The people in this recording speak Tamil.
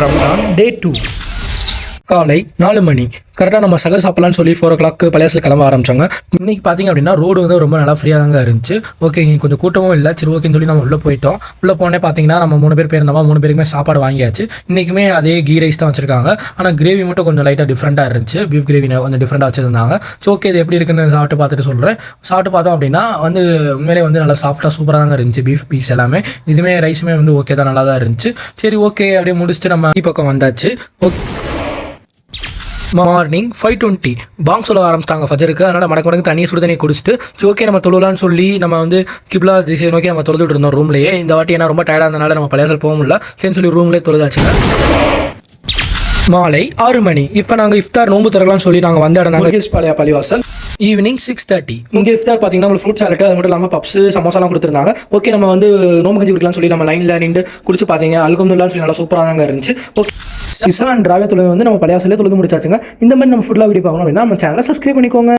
ரமலான் டே 2 காலை 4 மணி கரெக்டாக நம்ம சகர் சாப்பிடலான்னு சொல்லி 4 o'clock பழையாசில் கிளம்ப ஆரம்பிச்சாங்க. இன்றைக்கி பார்த்திங்க அப்படின்னா ரோடு வந்து ரொம்ப நல்லா ஃப்ரீயாக தாங்க இருந்துச்சு. ஓகே, இங்கே கொஞ்சம் கூட்டமும் இல்லை. சரி ஓகேன்னு சொல்லி நம்ம உள்ளே போயிட்டோம். உள்ளே போனே பார்த்தீங்கன்னா நம்ம 3 பேர் போயிருந்தோமா, 3 பேருக்குமே சாப்பாடு வாங்கியாச்சு. இன்றைக்குமே அதே கீ ரைஸ் தான் வச்சுருக்காங்க. ஆனால் கிரேவி மட்டும் கொஞ்சம் லைட்டாக டிஃப்ரெண்ட்டாக இருந்துச்சு. பீஃப் கிரேவி கொஞ்சம் டிஃப்ரெண்ட்டாக வச்சுருந்தாங்க. ஸோ ஓகே, இது எப்படி இருக்குன்னு சாப்பிட்டு பார்த்துட்டு சொல்கிறேன். சாப்பிட்டு பார்த்தோம் அப்படின்னா வந்து உண்மையிலே வந்து நல்லா சாஃப்ட்டாக சூப்பராக தாங்க இருந்துச்சு. பீஃப் பீஸ் எல்லாமே, இதுவுமே ரைஸுமே வந்து ஓகே தான், நல்லா தான் இருந்துச்சு. சரி ஓகே, அப்படியே முடிச்சுட்டு நம்ம பக்கம் வந்தாச்சு. ஓகே, மார்னிங் 5:20 பாங் சொல்ல ஆரம்பிச்சிட்டாங்க ஃபஜருக்கு. அதனால் மடக்கு தண்ணியை சுடு தண்ணியை குடிச்சிட்டு ஓகே நம்ம தொழுலான்னு சொல்லி நம்ம வந்து கிப்லா திசை நோக்கி நம்ம தொழுதுட்டு இருந்தோம் ரூம்லேயே. இந்த வாட்டி ஏன்னா ரொம்ப டயர்டாக இருந்தனால நம்ம பழையாசல் போக முடியல. சரின்னு சொல்லி ரூம்லேயே தொழுதாச்சுங்க. மாலை 6 மணி இப்போ நாங்கள் இஃப்தார் நோம்பு திறக்கலாம்னு சொல்லி நாங்கள் வந்த இடம் நாங்கள் பள்ளிவாசல். ஈவினிங் 6:30 இங்கே இஃப்தார் பார்த்தீங்கன்னா உங்களுக்கு ஃப்ரூட் சாலட், அது மட்டும் இல்லாமல் பப்ஸ் சமோசாலாம் கொடுத்துருந்தாங்க. ஓகே, நம்ம வந்து நோம்பு கஞ்சி குடிக்கலாம்னு சொல்லி நம்ம லைனில் நின்று குடிச்சு பார்த்தீங்க. அல்ஹம்துலில்லாஹ்னு சொல்லி நல்லா சூப்பராக தாங்க இருந்துச்சு. ஓகே, இஸ்லாம் டிராவே தொழுது வந்து நம்ம பள்ளிவாசலே தொழுது முடிச்சாச்சுங்க. இந்த மாதிரி நம்ம ஃபுட்லாம் வீடியோ பார்க்கணும் அப்படின்னா நம்ம சேனலை சப்ஸ்கிரைப் பண்ணிக்கோங்க.